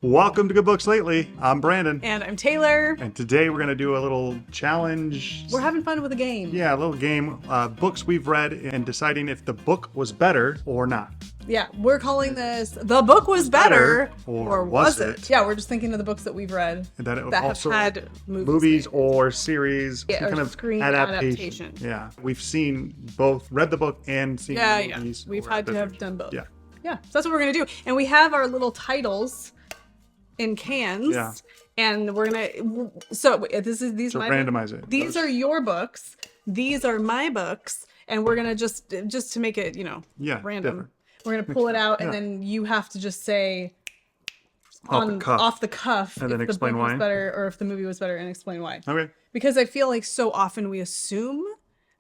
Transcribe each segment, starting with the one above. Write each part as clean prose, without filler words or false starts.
Welcome to Good Books Lately. I'm Brandon. And I'm Taylor. And today we're going to do a little challenge. We're having fun with a game. Yeah, a little game. Books we've read and deciding if the book was better or not. Yeah, we're calling this The Book Was Better or Was It? Yeah, we're just thinking of the books that we've read And that that also have had movies or series. Yeah, some or kind of screen adaptation. adaptation. Yeah, we've seen both, read the book and seen the movies. We've or had to have adaptation. done both. Yeah. Yeah, so that's what we're going to do. And we have our little titles in cans. Yeah. And we're going to, so these So my randomize it. These are your books. These are my books. And we're going to just to make it, random. Different. We're going to pull it out, and Yeah. then you have to just say Off the cuff And then if the explain book why. was better or if the movie was better, and explain why. Okay. Because I feel like so often we assume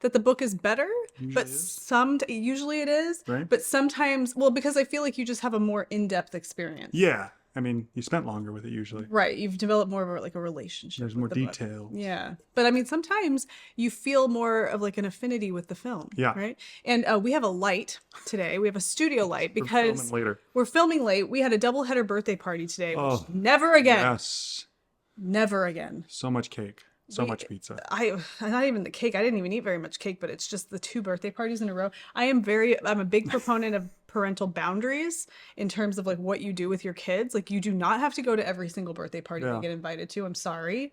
that the book is better, but Usually usually it is. Right. But sometimes, because I feel like you just have a more in-depth experience. Yeah. I mean, you spent longer with it usually. Right. You've developed more of a relationship. There's with more the book. detail. Yeah. But I mean, sometimes you feel more of like an affinity with the film. Yeah. Right. And we have a light today. We have a studio light We're because filming later. we're filming late. We had a doubleheader birthday party today. Which Oh, never again. Yes. Never again. So much cake. So much pizza. Not even the cake. I didn't even eat very much cake, but it's just the 2 birthday parties in a row. I'm a big proponent of parental boundaries in terms of like what you do with your kids. Like you do not have to go to every single birthday party you get invited to. I'm sorry.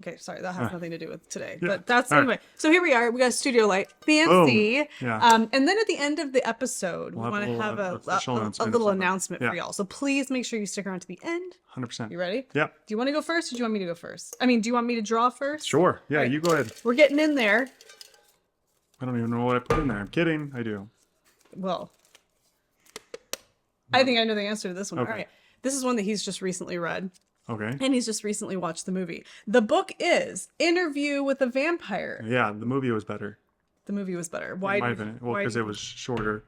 Okay, sorry, that has nothing to do with today. Yeah. But that's All anyway. right. So here we are. We got a studio light. Fancy. Boom. Yeah. And then at the end of the episode, we We'll want to have have a official announcement little or something. announcement Yeah. for y'all. So please make sure you stick around to the end. 100%. You ready? Yeah. Do you want to go first or do you want me to go first? I mean, do you want me to draw first? Sure. Yeah, Right. you go ahead. We're getting in there. I don't even know what I put in there. I'm kidding. I do. Well, I think I know the answer to this one. Okay. All right. This is one that he's just recently read, Okay. and he's just recently watched the movie. The book is Interview with a Vampire. Yeah, the movie was better. The movie was better. In Why? my opinion. Well, why because do- it was shorter.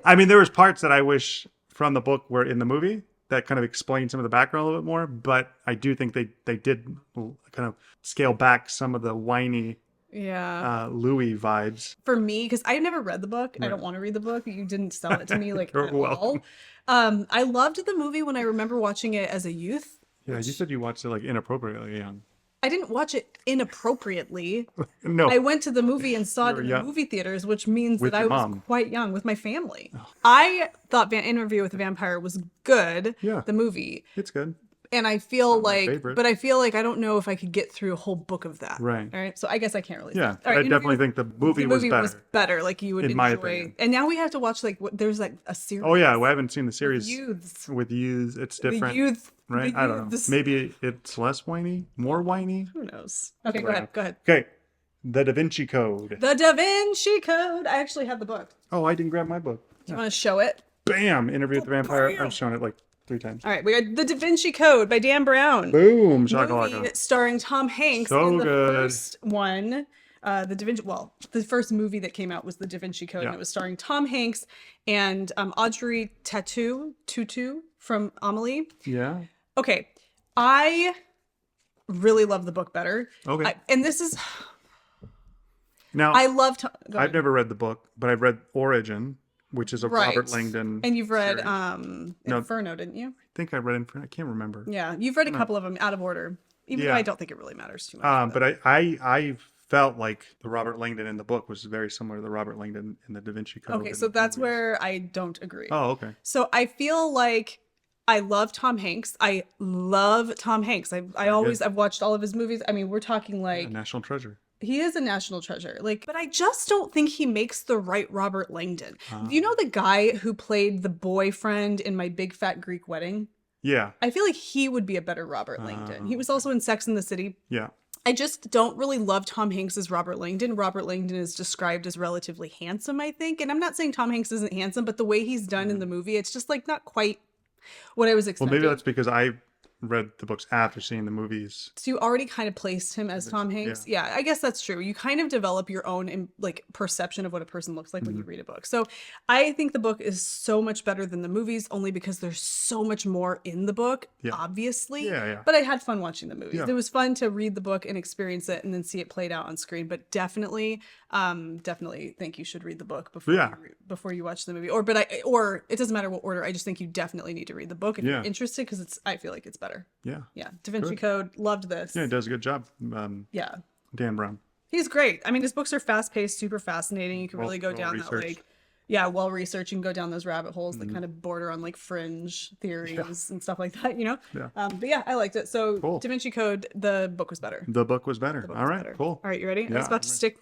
I mean, there was parts that I wish from the book were in the movie that kind of explained some of the background a little bit more, but I do think they did kind of scale back some of the whiny Yeah. Louis vibes. For me, because I never read the book. I Right. don't want to read the book. You didn't sell it to me like You're at all. welcome. I loved the movie when I remember watching it as a youth. Yeah, you said you watched it like inappropriately young. I didn't watch it inappropriately. No. I went to the movie and saw You it were in the young. movie theaters, which means With that I your was mom. quite young with my family. I thought Interview with a Vampire was good, Yeah. the movie. It's good. And I feel Not my like, favorite. but I feel like I don't know if I could get through a whole book of that. Right. All right. So I guess I can't really. Yeah, say. All right, I definitely think the movie was better. Like you would in enjoy. my opinion. And now we have to watch there's like a series. Oh yeah, well, I haven't seen the series Youths. with youths. It's The different, youth. right? the I don't know. youths. Maybe it's less whiny, more whiny. Who knows? Okay, go Right. ahead. Go ahead. Okay, the Da Vinci Code. The Da Vinci Code. I actually have the book. Oh, I didn't grab my book. Do you want to show it? Bam! Interview with the Vampire. bam. I've shown it like 3 times. All right, we got The Da Vinci Code by Dan Brown. Boom! Movie Shakalaka. starring Tom Hanks. So and the good. first one, the first movie that came out was The Da Vinci Code, and Yeah. it was starring Tom Hanks and Audrey Tautou from Amelie. Yeah. Okay, I really love the book better. Okay. And this is, Now, I love Tom. go I've ahead. never read the book, but I've read Origin, which is a Right. Robert Langdon. And you've read series. No. Inferno, didn't you? I think I read Inferno. I can't remember. Yeah, you've read a couple of them out of order. Even though Yeah. I don't think it really matters too much. But I felt like the Robert Langdon in the book was very similar to the Robert Langdon in the Da Vinci Code. Okay, in so the that's movies. where I don't agree. Oh, okay. So I feel like I love Tom Hanks. I love Tom Hanks. I've watched all of his movies. I mean, we're talking like A national treasure. he is a national treasure. Like, but I just don't think he makes the right Robert Langdon. Do you know the guy who played the boyfriend in My Big Fat Greek Wedding? Yeah. I feel like he would be a better Robert Langdon. He was also in Sex and the City. Yeah. I just don't really love Tom Hanks as Robert Langdon. Robert Langdon is described as relatively handsome, I think. And I'm not saying Tom Hanks isn't handsome, but the way he's done in the movie, it's just like not quite what I was Well, expecting. maybe that's because I read the books after seeing the movies. So you already kind of placed him as Tom Hanks. Yeah, I guess that's true. You kind of develop your own like perception of what a person looks like when you read a book. So I think the book is so much better than the movies, only because there's so much more in the book, obviously. Yeah. But I had fun watching the movies. Yeah. It was fun to read the book and experience it and then see it played out on screen. But definitely definitely think you should read the book before Yeah. before you watch the movie. Or it doesn't matter what order. I just think you definitely need to read the book if you're interested, because I feel like it's better. Yeah. Yeah. Da Vinci Code, loved this. Yeah, he does a good job. Yeah. Dan Brown. He's great. I mean, his books are fast paced, super fascinating. You can really go down that like, well researched. You can go down those rabbit holes that kind of border on like fringe theories and stuff like that, you know? Yeah. But yeah, I liked it. So Cool. Da Vinci Code, the book was better. The book was better. All right, cool. All right, you ready? I Yeah, was about to stick.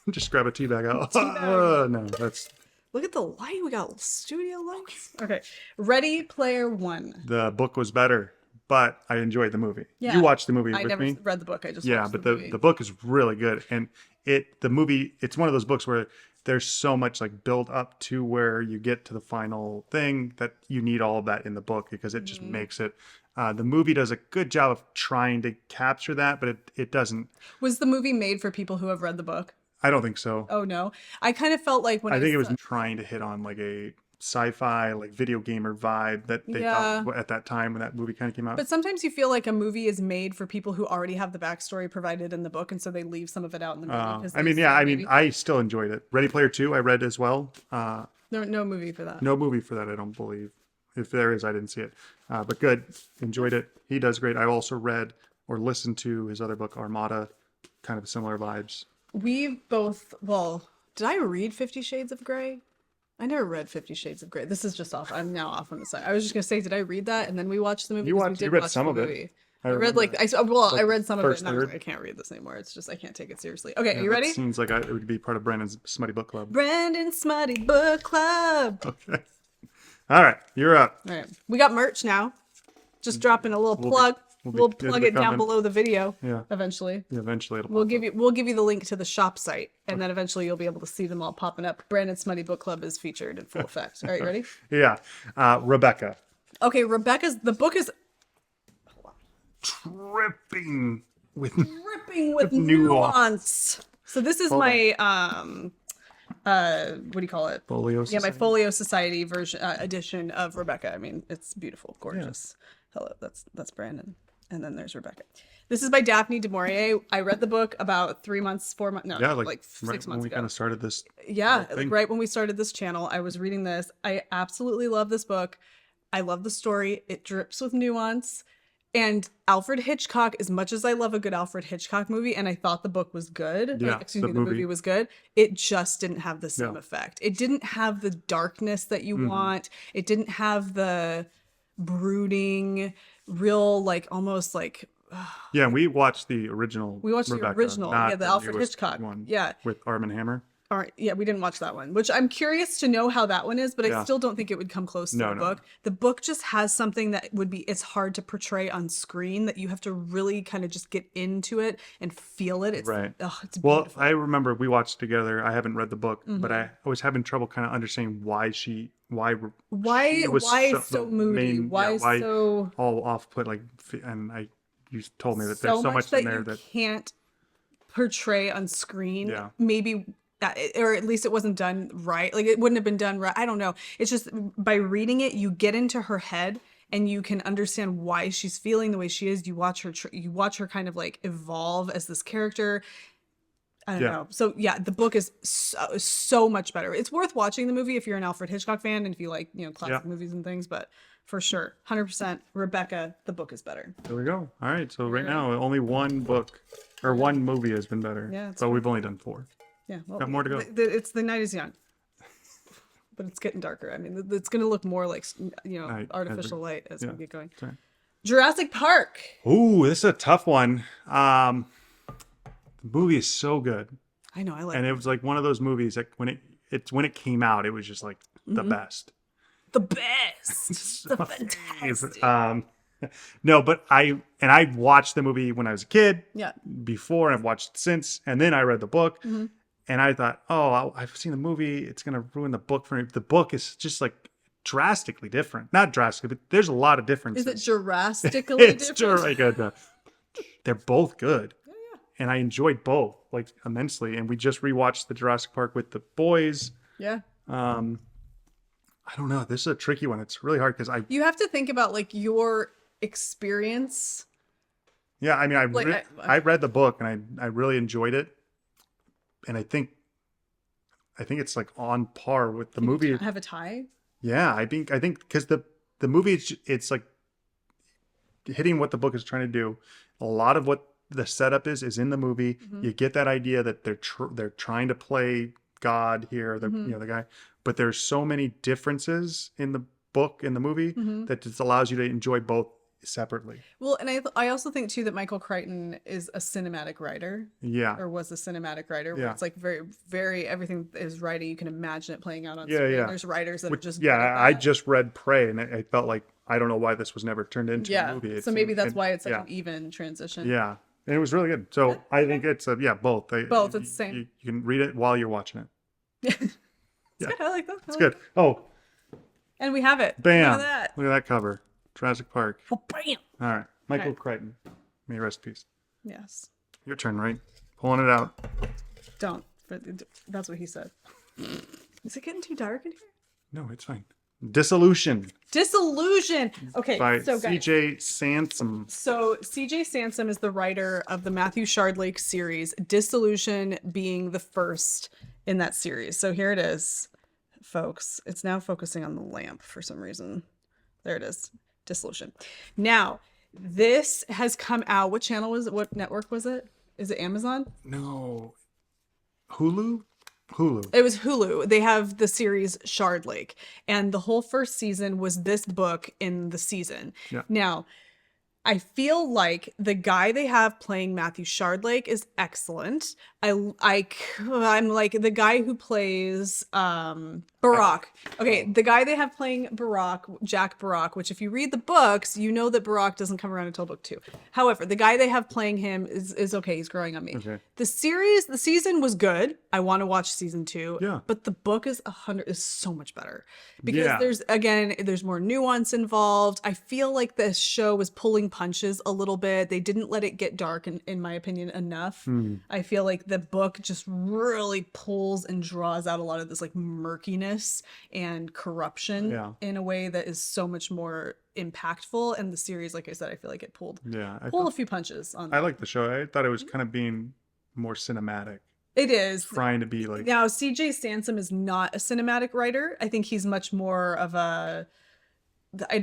Just grab a tea bag out. No, that's Look at the light. We got studio lights. Okay. Ready Player One. the book was better, but I enjoyed the movie. Yeah. You watched the movie I with never me. read the book. I just Yeah, watched but the movie. the book is really good, and the movie, it's one of those books where there's so much like build up to where you get to the final thing that you need all of that in the book, because it just makes it. The movie does a good job of trying to capture that, but it doesn't. Was the movie made for people who have read the book? I don't think so. Oh no, I kind of felt like when I think it was trying to hit on like a sci-fi, like video gamer vibe that they thought at that time when that movie kind of came out. But sometimes you feel like a movie is made for people who already have the backstory provided in the book, and so they leave some of it out in the movie. I still enjoyed it. Ready Player 2, I read as well. No movie for that. No movie for that, I don't believe. If there is, I didn't see it. But good. Enjoyed it. He does great. I also read or listened to his other book, Armada. Kind of similar vibes. We both, did I read 50 Shades of Grey? I never read 50 Shades of Grey. This is just off. I'm now off on the side. I was just going to say, did I read that? And then we watched the movie. You read some of it. I read I read some of it. And I was third. like, I can't read this anymore. It's just, I can't take it seriously. Okay, are you ready? Seems like it would be part of Brandon's Smutty Book Club. Brandon's Smutty Book Club. Okay. All right, you're up. All right. We got merch now. Just dropping a little plug. We'll plug it down below the video. Yeah. Eventually. Yeah, eventually it'll We'll give you the link to the shop site, and then eventually you'll be able to see them all popping up. Brandon's Smutty Book Club is featured in full effect. All right, you ready? Yeah. Rebecca. Okay, the book is Dripping with nuance. So this is my what do you call it? Folio Yeah, my Society? Folio Society version edition of Rebecca. I mean, it's beautiful, gorgeous. Hello, that's Brandon, and then there's Rebecca. This is by Daphne du Maurier. I read the book about 4 months, like 6 right months when we ago. kind of started this. Yeah, thing. like right when we started this channel, I was reading this. I absolutely love this book. I love the story. It drips with nuance. And Alfred Hitchcock, as much as I love a good Alfred Hitchcock movie, and I thought the book was good, the movie was good, it just didn't have the same effect. It didn't have the darkness that you want. It didn't have the brooding, real, like almost like. Yeah, we watched the original. We watched Rebecca, the original, not the Alfred newest Hitchcock one. Yeah, with Arm and Hammer. All right, yeah, we didn't watch that one, which I'm curious to know how that one is, but I still don't think it would come close to the book. No. The book just has something that it's hard to portray on screen, that you have to really kind of just get into it and feel it. It's, right. It's beautiful. Well, I remember we watched together. I haven't read the book, but I was having trouble kind of understanding why she was so moody, why so all off put, like, and you told me that so there's so much in there you that can't portray on screen. Yeah. Maybe. Or at least it wasn't done right. Like, it wouldn't have been done right. I don't know. It's just by reading it, you get into her head and you can understand why she's feeling the way she is. You watch her kind of like evolve as this character. I don't know. So yeah, the book is so much better. It's worth watching the movie if you're an Alfred Hitchcock fan and if you like, classic movies and things, but for sure, 100% Rebecca, the book is better. There we go. All right. So right now, only one book or one movie has been better. Yeah. So we've only done 4. Yeah, well, got more to go. It's The Night is Young, but it's getting darker. I mean, it's going to look more like artificial light as we get going. Sorry. Jurassic Park. Ooh, this is a tough one. The movie is so good. I know, I like and it. It was like one of those movies that when it came out, it was just like the best. The best. The fantastic. No, but I watched the movie when I was a kid. Yeah. Before, and I've watched it since, and then I read the book. And I thought, I've seen the movie. It's going to ruin the book for me. The book is just like drastically different. Not drastically, but there's a lot of differences. Is it drastically different? They're both good. Yeah. And I enjoyed both like immensely. And we just rewatched the Jurassic Park with the boys. Yeah. I don't know. This is a tricky one. It's really hard because you have to think about like your experience. Yeah, I mean, I read the book and I really enjoyed it. And I think I think it's like on par with the movie. Have a tie. Yeah, I think because the movie, it's like hitting what the book is trying to do. A lot of what the setup is in the movie. You get that idea that they're trying to play God here, the the guy, but there's so many differences in the book and the movie that just allows you to enjoy both separately. Well, and I also think too that Michael Crichton is a cinematic writer. Yeah. Or was a cinematic writer. Where Yeah. it's like very, very everything is writing. You can imagine it playing out on Yeah, screen. yeah. There's writers that are just Yeah, good at I that. just read Prey, and I felt like I don't know why this was never turned into a movie. So maybe that's why it's like yeah. an even transition. Yeah, and it was really good. So I think it's both. Both, it's the same. You can read it while you're watching it. It's Yeah. good. I like that. It's good. Oh, And we have it. bam! Look at that. Look at that cover. Jurassic Park. Oh, bam. All right, Michael Okay. Crichton. May he rest in peace. Yes. Your turn, right? Pulling it out. Don't. That's what he said. Is it getting too dark in here? No, it's fine. Dissolution Dissolution. Okay. by so guys. C.J. Sansom. So CJ Sansom is the writer of the Matthew Shardlake series, Dissolution being the first in that series. So here it is, folks. It's now focusing on the lamp for some reason. There it is. Dissolution. Now, this has come out. What channel was it? What network was it? Is it Amazon? No. Hulu? Hulu. It was Hulu. They have the series Shardlake, and the whole first season was this book in the season. Yeah. Now, I feel like the guy they have playing Matthew Shardlake is excellent. I'm like the guy who plays Barack. Okay, the guy they have playing Barack, Jack Barack, which if you read the books, you know that Barack doesn't come around until book 2. However, the guy they have playing him is okay. He's growing on me. Okay. The season was good. I want to watch season 2. Yeah. But the book is so much better because Yeah. there's more nuance involved. I feel like this show was pulling punches a little bit. They didn't let it get dark, in my opinion, enough. I feel like the book just really pulls and draws out a lot of this like murkiness and corruption Yeah. in a way that is so much more impactful. And the series, like I said, I feel like it pulled a few punches on I like the show. I thought it was kind of being more cinematic, it is. trying to be like Now, CJ Sansom is not a cinematic writer. I think he's much more of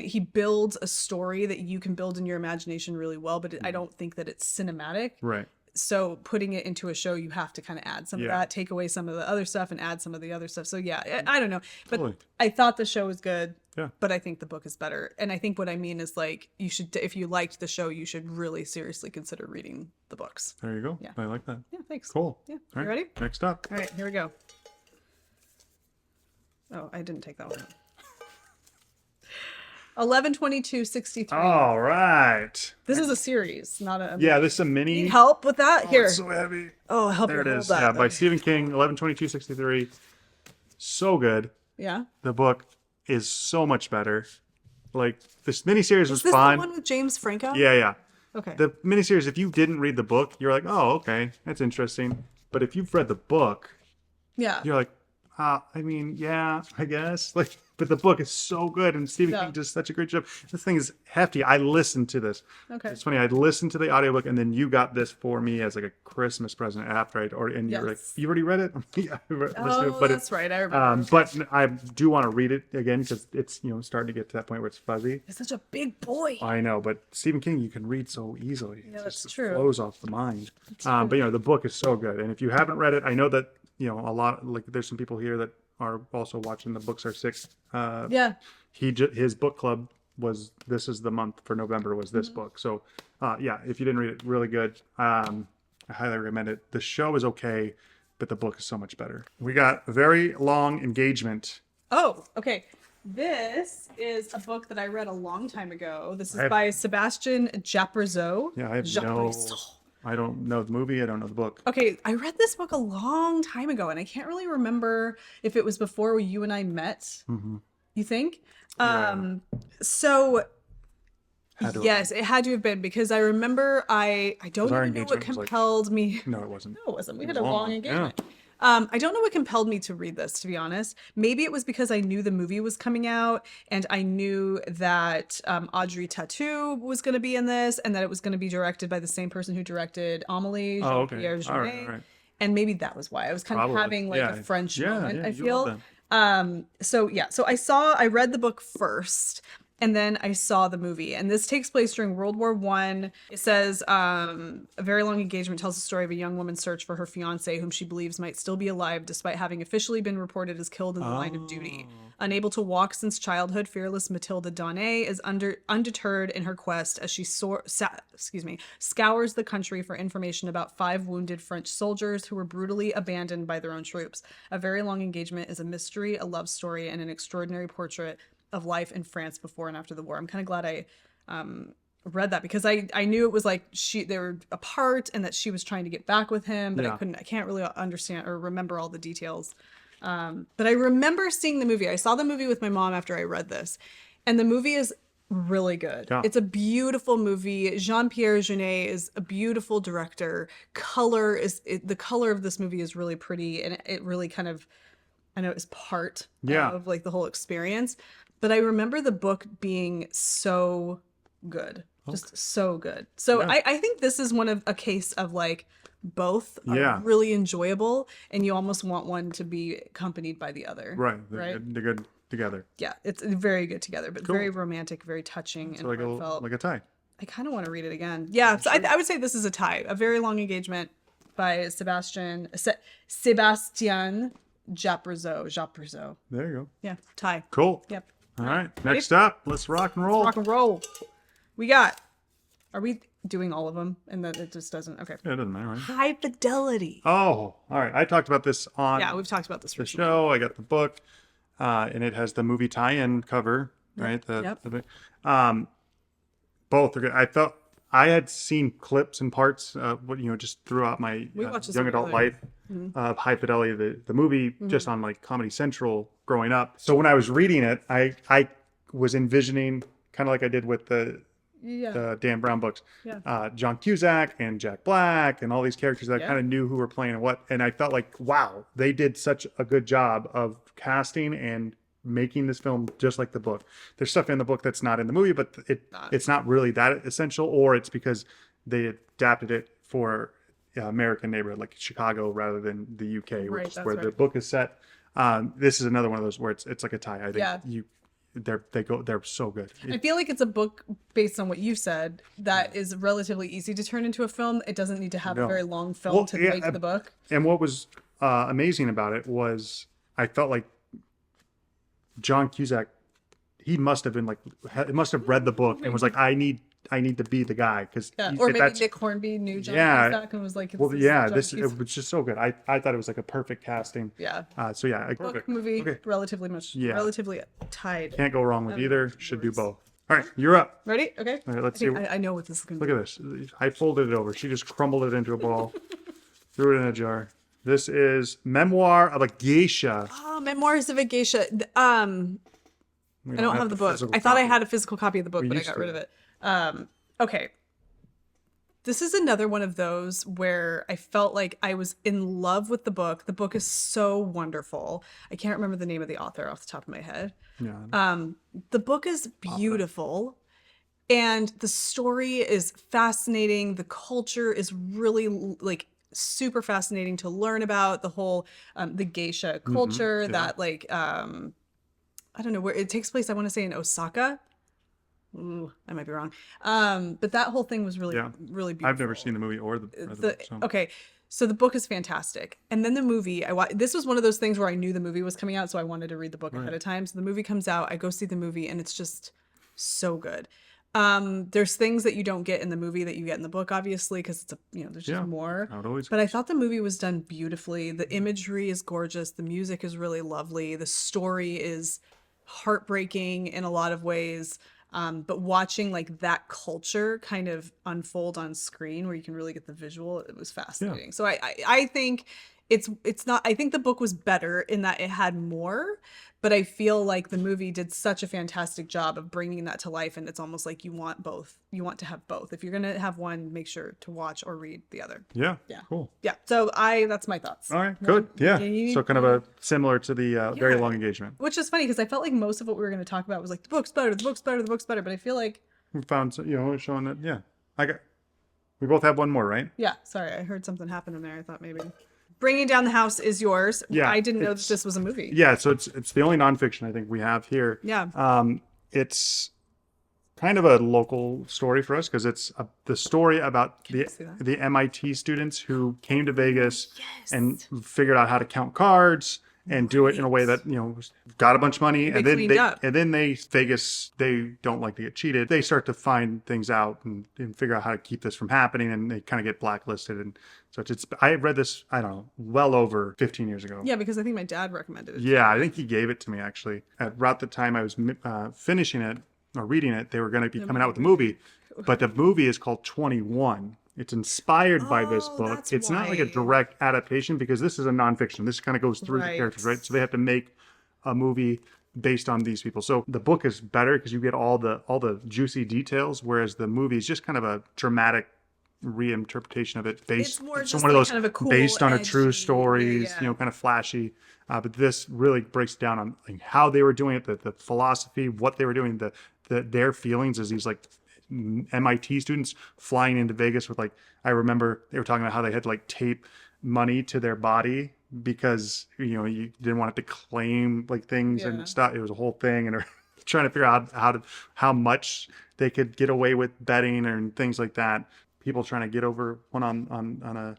he builds a story that you can build in your imagination really well, but I don't think that it's cinematic. right. So putting it into a show, you have to kind of add some of Yeah. that, take away some of the other stuff and add some of the other stuff. So yeah, I don't know. But Totally. I thought the show was good, Yeah. but I think the book is better. And I think what I mean is like, you should, if you liked the show, you should really seriously consider reading the books. There you go. Yeah. I like that. Yeah, thanks. Cool. Yeah. All You right. ready? Next up. All right, here we go. Oh, I didn't take that one. 11/22/63. All right. This is a series, not a. Yeah, this is a mini. Need help with that? Oh, Here. it's so heavy. Oh, help There you it hold is. that. Yeah, by Stephen King, 11/22/63. So good. Yeah. The book is so much better. Like this miniseries was Is this fun. the one with James Franco? Yeah, yeah. Okay. The miniseries, if you didn't read the book, you're like, oh, okay, that's interesting. But if you've read the book, Yeah. you're like, I mean, yeah, I guess. Like, but the book is so good, and Stephen Yeah. King does such a great job. This thing is hefty. I listened to this. Okay. It's funny. I listened to the audiobook, and then you got this for me as like a Christmas present after and you were like, Yes. you already read it? Yeah, I listened to Oh, it, but that's right. I remember. but I do want to read it again because it's starting to get to that point where it's fuzzy. He's such a big boy. I know, but Stephen King you can read so easily. Yeah, It that's just true. flows off the mind. But the book is so good, and if you haven't read it, I know that a lot like there's some people here that are also watching the Books Are Sick. Yeah. His book club was this is the month for November was Mm-hmm. this book. So if you didn't read it, really good. I highly recommend it. The show is okay, but the book is so much better. We got a very long engagement. Oh, okay. This is a book that I read a long time ago. This is I have- by Sebastian Japrezo. Yeah, I have I don't know the movie. I don't know the book. Okay, I read this book a long time ago, and I can't really remember if it was before you and I met. Mm-hmm. You think? Yeah. So Had to- yes, it had to have been because I remember I don't our even know what engagement was like- compelled me. No, it wasn't. No, it wasn't. We It had a was long long, engagement. I don't know what compelled me to read this, to be honest. Maybe it was because I knew the movie was coming out and I knew that Audrey Tautou was going to be in this and that it was going to be directed by the same person who directed Amélie, Oh, okay. Jean-Pierre All Jeunet. right. And maybe that was why I was kind of Probably. having like Yeah. a French Yeah, moment, yeah, I you feel. love So I read the book first, and then I saw the movie. And this takes place during World War One. It says a very long engagement tells the story of a young woman's search for her fiance, whom she believes might still be alive despite having officially been reported as killed in the line of duty. Unable to walk since childhood, fearless Mathilde Donnet is undeterred in her quest as she scours the country for information about 5 wounded French soldiers who were brutally abandoned by their own troops. A Very Long Engagement is a mystery, a love story, and an extraordinary portrait of life in France before and after the war. I'm kind of glad I read that, because I knew it was like they were apart and that she was trying to get back with him, but I can't really understand or remember all the details. But I remember seeing the movie. I saw the movie with my mom after I read this, and the movie is really good. Yeah. It's a beautiful movie. Jean-Pierre Jeunet is a beautiful director. The color of this movie is really pretty, and it really kind of, I know, it's part of like the whole experience. But I remember the book being so good, just so good. So I think this is a case of like both are really enjoyable, and you almost want one to be accompanied by the other. Right. They're good together. Yeah, it's very good together, but very romantic, very touching, and like heartfelt. like a tie. I kind of want to read it again. Yeah, so I would say this is a tie. A Very Long Engagement by Sebastian Japerzo. There you go. Yeah, tie. Cool. Yep. All right. Next up, let's rock and roll. Rock and roll. Are we doing all of them? And then it just doesn't. Okay. Yeah, it doesn't matter, right? High Fidelity. Oh, all right. I talked about this on We've talked about this the show. I got the book, and it has the movie tie-in cover, right? Both are good. I felt I had seen clips and parts, just throughout my young adult life of High Fidelity, the movie, just on like Comedy Central growing up. So when I was reading it, I was envisioning, kind of like I did with the Dan Brown books, John Cusack and Jack Black and all these characters that I kind of knew who were playing and what. And I felt like, wow, they did such a good job of casting and making this film just like the book. There's stuff in the book that's not in the movie, but it's not really that essential, or it's because they adapted it for American neighborhood like Chicago rather than the UK, which is where the book is set. This is another one of those where it's like a tie. I think they're so good. I feel like it's a book based on what you said that is relatively easy to turn into a film. It doesn't need to have a very long film to make the book. And what was amazing about it was I felt like John Cusack, he must have been like, must have read the book and was like, I need to be the guy, because or maybe Nick Hornby knew John Cusack and was like, it was just so good. I thought it was like a perfect casting. Perfect book, movie, relatively tied. Can't go wrong with either. Should do both. All right, you're up. Ready? Okay. All right, let's see. I know what this is gonna be. Look at this. I folded it over. She just crumbled it into a ball, threw it in a jar. This is Memoir of a Geisha. Oh, Memoirs of a Geisha. I don't have the book. I thought I had a physical copy of the book, but I got rid of it. Okay. This is another one of those where I felt like I was in love with the book. The book is so wonderful. I can't remember the name of the author off the top of my head. The book is beautiful. And the story is fascinating. The culture is really like super fascinating to learn about, the whole the geisha culture that like I don't know where it takes place. I want to say in Osaka. Ooh, I might be wrong. But that whole thing was really really beautiful. I've never seen the movie or the book, so. Okay. So the book is fantastic. And then the movie, this was one of those things where I knew the movie was coming out, so I wanted to read the book ahead of time. So the movie comes out, I go see the movie, and it's just so good. There's things that you don't get in the movie that you get in the book, obviously, because it's there's just more. But I thought the movie was done beautifully. The imagery is gorgeous. The music is really lovely. The story is heartbreaking in a lot of ways. But watching like that culture kind of unfold on screen where you can really get the visual, it was fascinating. So I think it's not, I think the book was better in that it had more, but I feel like the movie did such a fantastic job of bringing that to life. And it's almost like you want both. You want to have both. If you're going to have one, make sure to watch or read the other. Yeah. Cool. Yeah. So that's my thoughts. All right, good. Yeah. So kind of a similar to the Very Long Engagement. Which is funny because I felt like most of what we were going to talk about was like the book's better, the book's better, the book's better. But I feel like we found, showing that, we both have one more, right? Yeah. Sorry. I heard something happen in there. I thought maybe. Bringing Down the House is yours. Yeah, I didn't know that it's- this was a movie. Yeah, so it's the only nonfiction I think we have here. Yeah. It's kind of a local story for us because it's the story about see that. the MIT students who came to Vegas and figured out how to count cards and do it in a way that, got a bunch of money. They And then cleaned up. Vegas, they don't like to get cheated. They start to find things out and figure out how to keep this from happening, and they kind of get blacklisted and such. I read this, I don't know, well over 15 years ago. Yeah, because I think my dad recommended it. Yeah, I think he gave it to me actually. At about the time I was finishing it or reading it, they were going to be coming out with a movie, but the movie is called 21. It's inspired by this book. That's It's not like a why. direct adaptation because this is a nonfiction. This kind of goes through the Right. characters, right? So they have to make a movie based on these people. So the book is better because you get all the juicy details, whereas the movie is just kind of a dramatic reinterpretation of it based It's more it's just one of like those kind of a cool, based on a true edgy- stories, yeah. kind of flashy. But this really breaks down on like, how they were doing it, the philosophy, what they were doing, their feelings as these like MIT students flying into Vegas with like, I remember they were talking about how they had to like tape money to their body because you didn't want it to claim like things Yeah. and stuff. It was a whole thing, and they're trying to figure out how much they could get away with betting and things like that. People trying to get over one on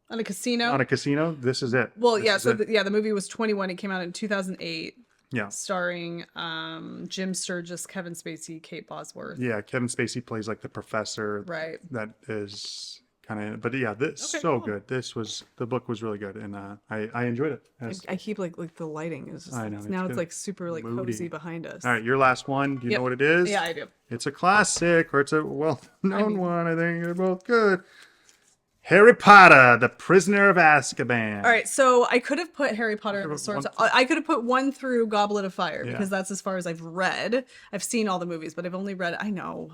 On a casino. a casino. This is it. Well, This yeah. is So it. the movie was 21. It came out in 2008, Yeah. starring Jim Sturgis, Kevin Spacey, Kate Bosworth. Yeah, Kevin Spacey plays like the professor. Right. That is kind of, but yeah, this Okay, so cool. good. The book was really good, and I enjoyed it. I keep like the lighting is just I know, it's now it's good. like super like Moody. cozy behind us. All right, your last one. Do you Yep. know what it is? Yeah, I do. It's a classic, or it's a well-known mean- one. I think they're both good. Harry Potter, The Prisoner of Azkaban. All right, so I could have put Harry Potter and the put Sorts. one- I could have put one through Goblet of Fire Yeah. because that's as far as I've read. I've seen all the movies, but I've only read. I know.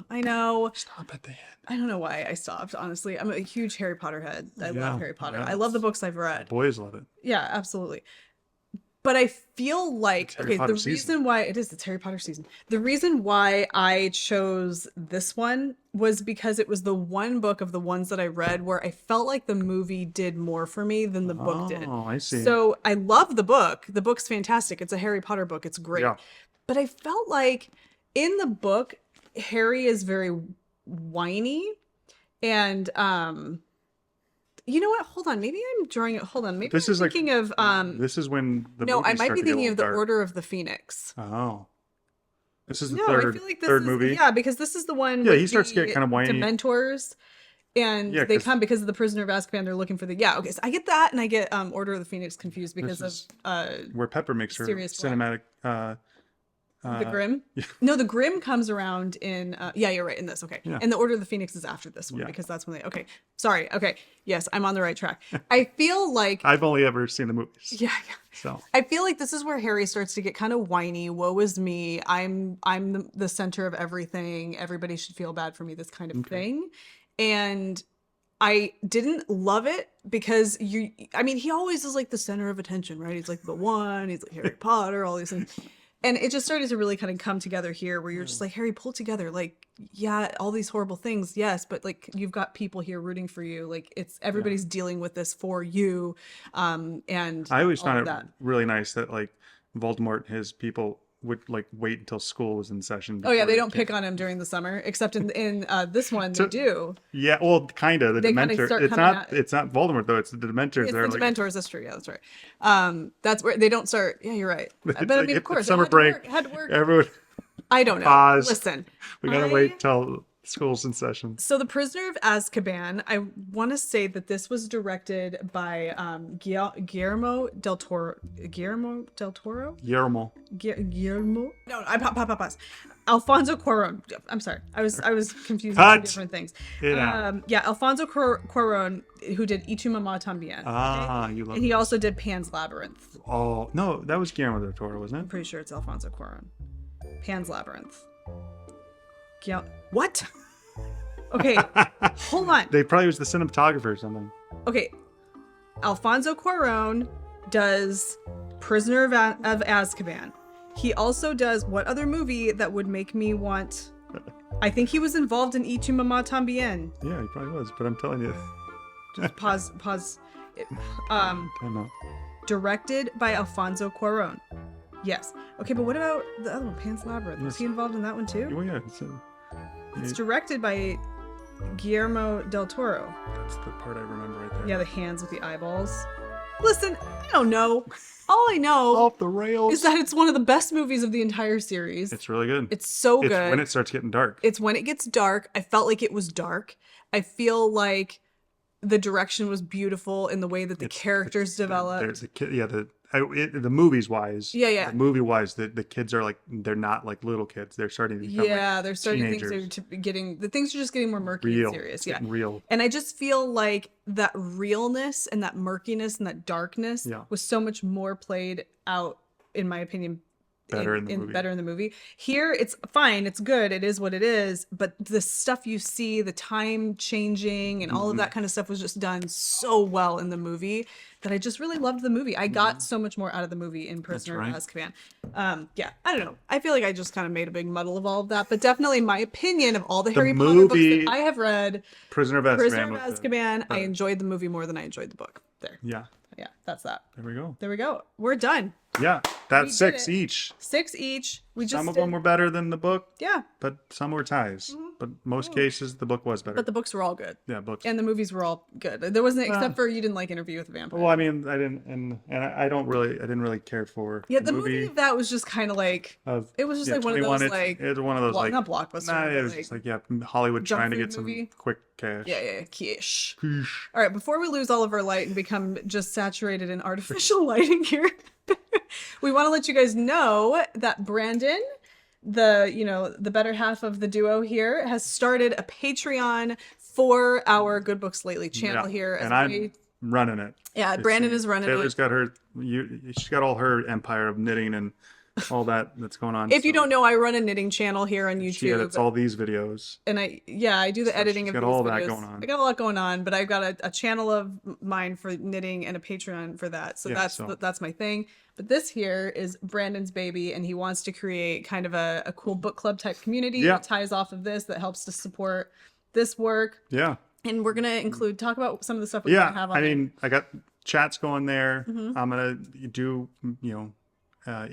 Stop at the end. I don't know why I stopped. Honestly, I'm a huge Harry Potter head. I Yeah, love Harry Potter. yeah, I love the books I've read. Boys love it. Yeah, absolutely. But I feel like Harry Potter season. reason why it's Harry Potter season. The reason why I chose this one was because it was the one book of the ones that I read where I felt like the movie did more for me than the book did. Oh, I see. So I love the book. The book's fantastic. It's a Harry Potter book. It's great. Yeah. But I felt like in the book, Harry is very whiny and you know what? Hold on. Maybe I'm drawing it. Hold on. Maybe This I'm is like- thinking of This is when the no, I movies might start be to get a thinking of the little dark. Order of the Phoenix. Oh, this is the No, third I feel like this third is, movie. Yeah, because this is the one. Yeah, with he starts to get the kind of whiny. Dementors, and Yeah, they 'cause- come because of the Prisoner of Azkaban. They're looking for the Okay, so I get that, and I get Order of the Phoenix confused because is of Where Pepper makes her Sirius Black. cinematic. the Grimm. No, the Grimm comes around in. Yeah, you're right in this. Okay, Yeah. and the Order of the Phoenix is after this one Yeah. because that's when they. Okay, sorry. Okay, yes, I'm on the right track. I feel like. I've only ever seen the movies. Yeah. So I feel like this is where Harry starts to get kind of whiny. Woe is me. I'm the center of everything. Everybody should feel bad for me. This kind of thing, and I didn't love it because I mean, he always is like the center of attention, right? He's like the one. He's like Harry Potter. All these things. And it just started to really kind of come together here where you're just like, Harry, pull together. Like, yeah, all these horrible things. Yes. But like, you've got people here rooting for you. Like everybody's dealing with this for you. And I always all found of it that. really nice that like Voldemort, and his people would like wait until school was in session. Oh yeah, before they don't pick on him during the summer, except in this one they do. Yeah, well, kind of the They kinda Dementor. start It's coming not. at- It's not Voldemort though. It's the Dementors. It's They're the like, Dementors. That's true. Yeah, that's right. That's where they don't start. Yeah, you're right. But I like, mean, of it's course, summer it break. had to work. Everyone, I don't know. pause. Listen, we gotta wait till school's in session. So, The Prisoner of Azkaban, I want to say that this was directed by Guillermo del Toro. Guillermo del Toro? Guillermo. Guillermo? No, I pause. Alfonso Cuarón. I'm sorry. I was confusing two Cut. different things. It out. Yeah, Alfonso Cuarón, who did Y tu mamá también. Ah, you love. And he also did Pan's Labyrinth. Oh no, that was Guillermo del Toro, wasn't I'm it? pretty sure it's Alfonso Cuarón. Pan's Labyrinth. What? Okay, hold on. They probably was the cinematographer or something. Okay, Alfonso Cuarón does Prisoner of Azkaban. He also does what other movie that would make me want? I think he was involved in Y tu mamá también. Yeah, he probably was. But I'm telling you, Pause. I don't know. Directed by Alfonso Cuarón. Yes. Okay, but what about the other one, Pan's Labyrinth? Was he involved in that one too? Oh yeah, It's directed by Guillermo del Toro. that's the part I remember right there. Yeah, the hands with the eyeballs. Listen, I don't know. All I know Off the rails. is that it's one of the best movies of the entire series. It's really good. It's so good. It's when it starts getting dark. It's when it gets dark. I felt like it was dark. I feel like the direction was beautiful in the way that the characters developed. The movies wise. Yeah. The movie wise, the kids are like, they're not like little kids. They're starting to become They're starting teenagers. things are just getting more murky Real. and serious. It's Yeah. getting real. And I just feel like that realness and that murkiness and that darkness was so much more played out, in my opinion, better in the movie. Here, it's fine. It's good. It is what it is. But the stuff you see, the time changing and all of that kind of stuff was just done so well in the movie that I just really loved the movie. I got so much more out of the movie in Prisoner of Azkaban. I don't know. I feel like I just kind of made a big muddle of all of that. But definitely my opinion of all the Harry Potter books that I have read, Prisoner of Azkaban, I enjoyed the movie more than I enjoyed the book. There. Yeah. Yeah, that's that. There we go. There we go. We're done. Yeah, that's We did 6 it. each. 6 each. Some of them were better than the book, Yeah, but some were ties. But most cases, the book was better. but the books were all good. Yeah, books. And the movies were all good. There wasn't, except for you didn't like Interview with a Vampire. Well, I mean, I didn't, and I didn't really care for. Yeah, the movie of that was just kind of like, it was just like one of those like, it's one of those like not blockbuster. Nah, but it was like, just like Hollywood junk trying to food get some movie. quick cash. yeah, quiche. Quiche. All right, before we lose all of our light and become just saturated in artificial lighting here, we want to let you guys know that Brandon, the better half of the duo here, has started a Patreon for our Good Books Lately channel here. And I'm running it. Yeah, Brandon is running Taylor's it. got she's got all her empire of knitting and all that's going on. If you don't know, I run a knitting channel here on YouTube. She edits all these videos. And I do the editing of got these all videos. that going on. I got a lot going on, but I've got a channel of mine for knitting and a Patreon for that. So that's my thing. But this here is Brandon's baby, and he wants to create kind of a cool book club type community that ties off of this, that helps to support this work. Yeah. And we're gonna talk about some of the stuff we're gonna have on there. I got chats going there. Mm-hmm. I'm gonna do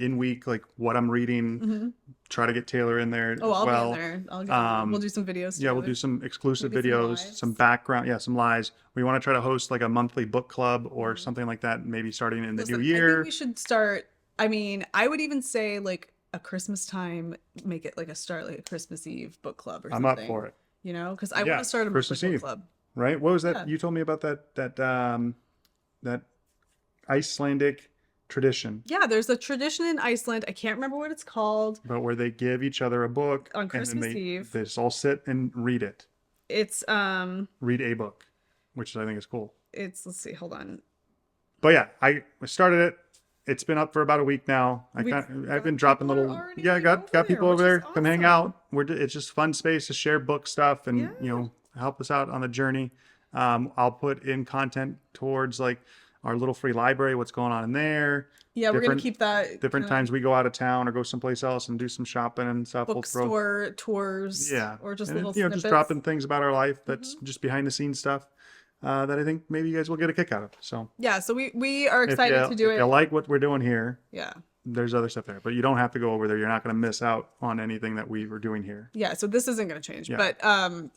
in week like what I'm reading. Mm-hmm. Try to get Taylor in there. Oh, as well. I'll be in there. We'll do some videos. Yeah, we'll do some exclusive videos, some background, some lives. We want to try to host like a monthly book club or something like that, maybe starting in the new year. I think we should start. I mean, I would even say like a Christmas time, make it like a Christmas Eve book club or something. I'm up for it. Because I want to start a Christmas book Eve club. Right? What was that? You told me about that Icelandic tradition. Yeah, there's a tradition in Iceland. I can't remember what it's called. But where they give each other a book on Christmas Eve. They just all sit and read it. It's read a book, which I think is cool. Let's see, hold on. But yeah, I started it. It's been up for about a week now. I've been dropping little got people over there. Come hang out. It's just fun space to share book stuff and help us out on the journey. I'll put in content towards like our little free library, what's going on in there. Yeah, we're gonna keep that. Different times we go out of town or go someplace else and do some shopping and stuff. Bookstore tours. Yeah, or just and little snippets. just dropping things about our life that's just behind the scenes stuff that I think maybe you guys will get a kick out of. So yeah, so we are excited to do it. If you like what we're doing here, yeah, there's other stuff there, but you don't have to go over there. You're not going to miss out on anything that we were doing here. Yeah, so this isn't going to change, but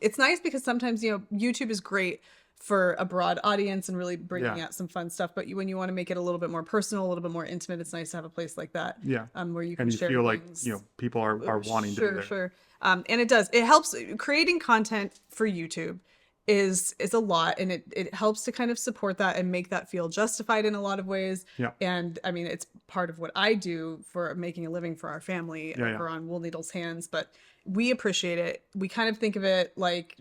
it's nice because sometimes YouTube is great for a broad audience and really bringing out some fun stuff. But when you want to make it a little bit more personal, a little bit more intimate, it's nice to have a place like that. Yeah, where you can and you share feel things. like people are wanting to be there. Sure. And it does. It helps. Creating content for YouTube is a lot, and it helps to kind of support that and make that feel justified in a lot of ways. Yeah. And I mean, it's part of what I do for making a living for our family over on Wool Needles Hands, but we appreciate it. We kind of think of it like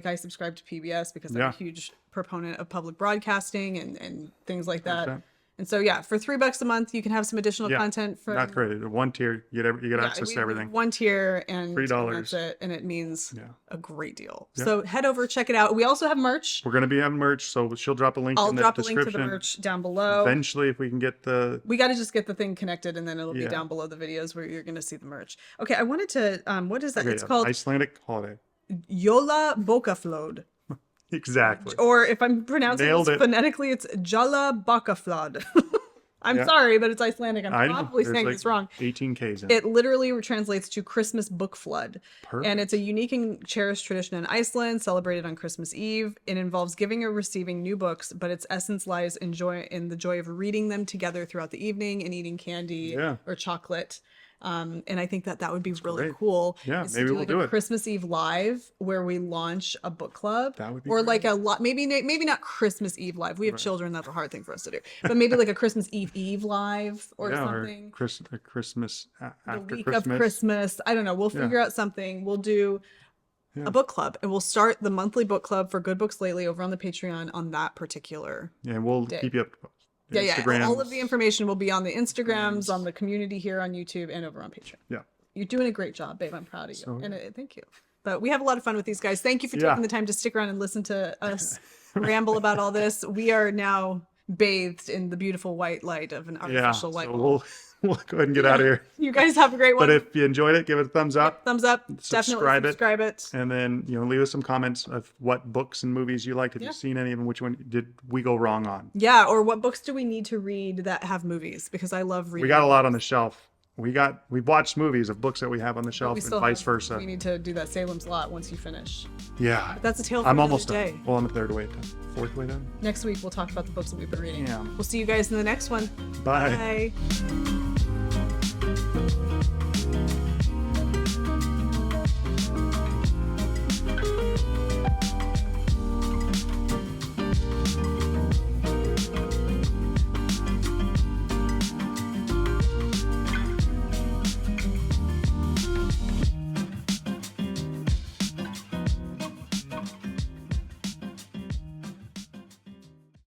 I subscribe to PBS because I'm a huge proponent of public broadcasting and things like that. 100%. And so for $3 a month, you can have some additional content from not crazy. One tier, you get access to everything. One tier and $3. That's it, and it means a great deal. Yeah. So head over, check it out. We also have merch. We're gonna be having merch, so she'll drop a link. I'll in the drop a description. link to the merch down below. Eventually, if we can get we got to just get the thing connected, and then it'll be down below the videos where you're gonna see the merch. Okay, I wanted to. What is that? It's called Icelandic holiday. Yola Bokaflod. Exactly. Or if I'm pronouncing Nailed this it. phonetically, it's Jala Bakaflad. I'm Yeah. sorry, but it's Icelandic. I'm I know. probably There's saying like this wrong. 18 Ks in It literally translates to Christmas book flood. Perfect. And it's a unique and cherished tradition in Iceland, celebrated on Christmas Eve. It involves giving or receiving new books, but its essence lies in the joy of reading them together throughout the evening and eating candy or chocolate. And I think that would be really great. cool. Yeah, is maybe to we'll like do a it. Christmas Eve live where we launch a book club. That would be or great. like a lot, maybe not Christmas Eve live. We have children. That's a hard thing for us to do. But maybe like a Christmas Eve live or something. Or Christmas after The week Christmas. of Christmas. I don't know. We'll figure out something. We'll do a book club, and we'll start the monthly book club for Good Books Lately over on the Patreon on that particular Yeah, and we'll day. keep you up to post. Yeah. All of the Instagrams. information will be on the Instagrams, on the community here on YouTube, and over on Patreon. Yeah. You're doing a great job, babe. I'm proud of you. So, and thank you. But we have a lot of fun with these guys. Thank you for taking the time to stick around and listen to us ramble about all this. We are now bathed in the beautiful white light of an artificial light bulb. We'll go ahead and get out of here. You guys have a great one. But if you enjoyed it, give it a thumbs up. Thumbs up. Definitely subscribe it. And then, leave us some comments of what books and movies you liked. If you've seen any of them, which one did we go wrong on? Yeah, or what books do we need to read that have movies? Because I love reading. We got a lot on the shelf. We watched movies of books that we have on the shelf and vice versa. We need to do that Salem's Lot once you finish. Yeah. But that's a tale for I'm another almost day. done. Well, I'm a third way done. Fourth way done. Next week we'll talk about the books that we've been reading. Yeah. We'll see you guys in the next one. Bye. Bye.